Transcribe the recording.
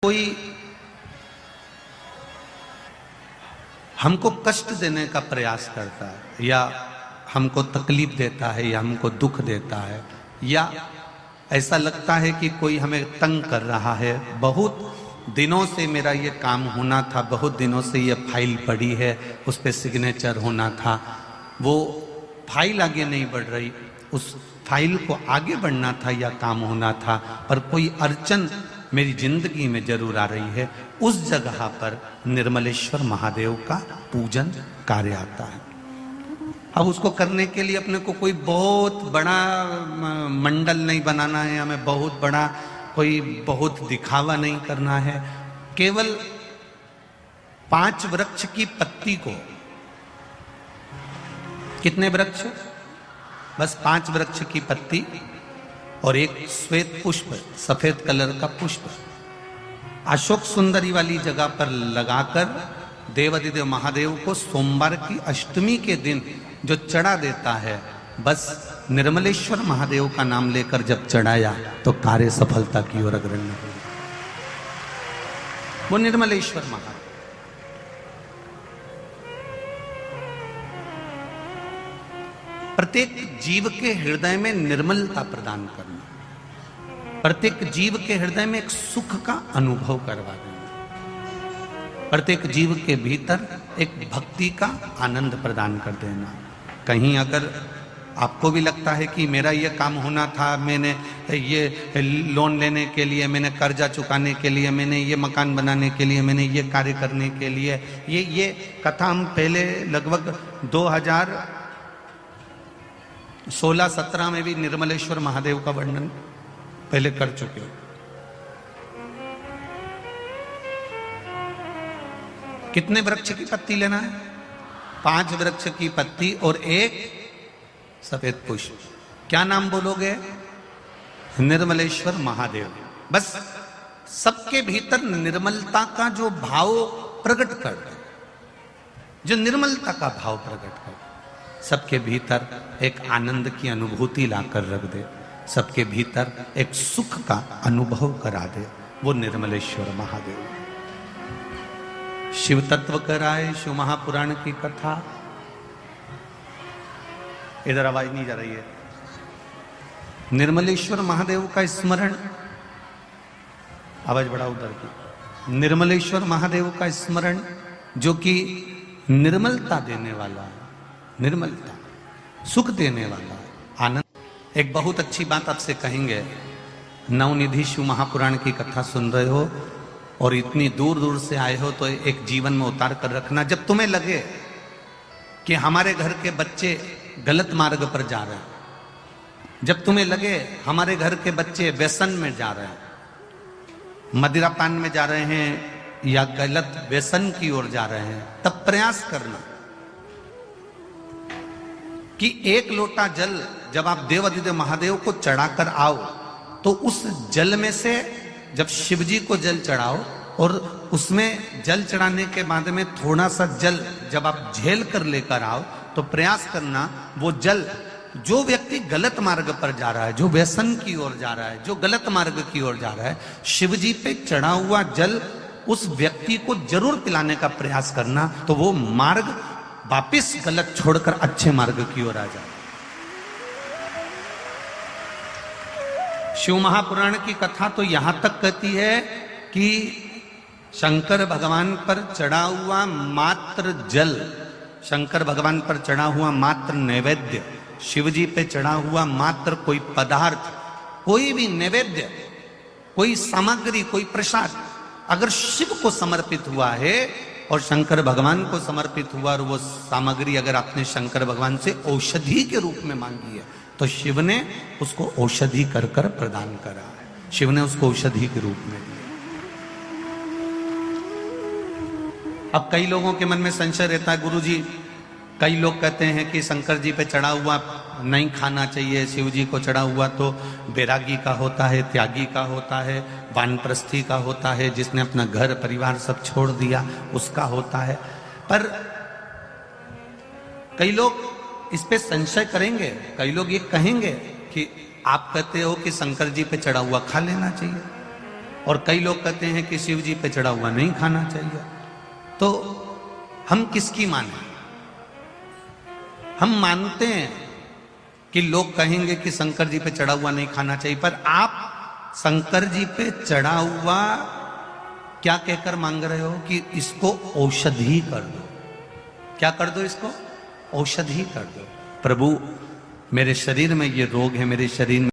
कोई हमको कष्ट देने का प्रयास करता है या हमको तकलीफ देता है या हमको दुख देता है या ऐसा लगता है कि कोई हमें तंग कर रहा है, बहुत दिनों से मेरा ये काम होना था, बहुत दिनों से ये फाइल पड़ी है, उस पर सिग्नेचर होना था, वो फाइल आगे नहीं बढ़ रही, उस फाइल को आगे बढ़ना था या काम होना था, पर कोई अड़चन मेरी जिंदगी में जरूर आ रही है। उस जगह पर निर्मलेश्वर महादेव का पूजन कार्य आता है। अब उसको करने के लिए अपने को कोई बहुत बड़ा मंडल नहीं बनाना है, हमें बहुत बड़ा कोई बहुत दिखावा नहीं करना है। केवल 5 वृक्ष की पत्ती को, कितने वृक्ष? बस 5 वृक्ष की पत्ती और एक श्वेत पुष्प, सफेद कलर का पुष्प अशोक सुंदरी वाली जगह पर लगाकर देवाधिदेव महादेव को सोमवार की अष्टमी के दिन जो चढ़ा देता है, बस निर्मलेश्वर महादेव का नाम लेकर जब चढ़ाया तो कार्य सफलता की ओर अग्रणी हो। वो निर्मलेश्वर महादेव। प्रत्येक जीव के हृदय में निर्मलता प्रदान करना, प्रत्येक जीव के हृदय में एक सुख का अनुभव करवा देना, प्रत्येक जीव के भीतर एक भक्ति का आनंद प्रदान कर देना। कहीं अगर आपको भी लगता है कि मेरा ये काम होना था, मैंने ये लोन लेने के लिए, मैंने कर्जा चुकाने के लिए, मैंने ये मकान बनाने के लिए, मैंने ये कार्य करने के लिए, ये कथा हम पहले लगभग 2016-17 में भी निर्मलेश्वर महादेव का वर्णन पहले कर चुके हो। कितने वृक्ष की पत्ती लेना है? 5 वृक्ष की पत्ती और एक सफेद पुष्प। क्या नाम बोलोगे? निर्मलेश्वर महादेव। बस सबके भीतर निर्मलता का जो भाव प्रकट कर दे, जो निर्मलता का भाव प्रकट कर दे, सबके भीतर एक आनंद की अनुभूति लाकर रख दे, सबके भीतर एक सुख का अनुभव करा दे, वो निर्मलेश्वर महादेव। शिव तत्व कराए शिव महापुराण की कथा। इधर आवाज नहीं जा रही है। निर्मलेश्वर महादेव का स्मरण, आवाज बढ़ाओ उधर की। निर्मलेश्वर महादेव का स्मरण जो कि निर्मलता देने वाला है, निर्मलता, सुख देने वाला है, आनंद। एक बहुत अच्छी बात आपसे कहेंगे, नवनिधि शिव महापुराण की कथा सुन रहे हो और इतनी दूर दूर से आए हो तो एक जीवन में उतार कर रखना। जब तुम्हें लगे कि हमारे घर के बच्चे गलत मार्ग पर जा रहे हैं, जब तुम्हें लगे हमारे घर के बच्चे व्यसन में जा रहे हैं, मदिरा पान में जा रहे हैं या गलत व्यसन की ओर जा रहे हैं, तब प्रयास करना कि 1 लोटा जल जब आप देवाधिदेव महादेव को चढ़ाकर आओ तो उस जल में से जब शिव जी को जल चढ़ाओ और उसमें जल चढ़ाने के बाद में थोड़ा सा जल जब आप झेल कर लेकर आओ तो प्रयास करना वो जल, जो व्यक्ति गलत मार्ग पर जा रहा है, जो व्यसन की ओर जा रहा है, जो गलत मार्ग की ओर जा रहा है, शिव जी पे चढ़ा हुआ जल उस व्यक्ति को जरूर पिलाने का प्रयास करना, तो वो मार्ग वापिस गलत छोड़कर अच्छे मार्ग की ओर आ जाए। शिव महापुराण की कथा तो यहां तक कहती है कि शंकर भगवान पर चढ़ा हुआ मात्र जल, शंकर भगवान पर चढ़ा हुआ मात्र नैवेद्य, शिव जी पे चढ़ा हुआ मात्र कोई पदार्थ, कोई भी नैवेद्य, कोई सामग्री, कोई प्रसाद अगर शिव को समर्पित हुआ है और शंकर भगवान को समर्पित हुआ और वो सामग्री अगर आपने शंकर भगवान से औषधि के रूप में मांगी है तो शिव ने उसको औषधि कर कर प्रदान करा है, शिव ने उसको औषधि के रूप में दिया। अब कई लोगों के मन में संशय रहता है, गुरुजी कई लोग कहते हैं कि शंकर जी पे चढ़ा हुआ नहीं खाना चाहिए, शिव जी को चढ़ा हुआ तो बैरागी का होता है, त्यागी का होता है, वानप्रस्थी का होता है, जिसने अपना घर परिवार सब छोड़ दिया उसका होता है। पर कई लोग इस पे संशय करेंगे, कई लोग ये कहेंगे कि आप कहते हो कि शंकर जी पे चढ़ा हुआ खा लेना चाहिए, और कई लोग कहते हैं कि शिव जी पे चढ़ा हुआ नहीं खाना चाहिए। तो हम किसकी माने? हम मानते हैं कि लोग कहेंगे कि शंकर जी पे चढ़ा हुआ नहीं खाना चाहिए, पर आप शंकर जी पे चढ़ा हुआ क्या कहकर मांग रहे हो कि इसको औषधि कर दो। क्या कर दो? इसको औषधि कर दो। प्रभु, मेरे शरीर में ये रोग है, मेरे शरीर में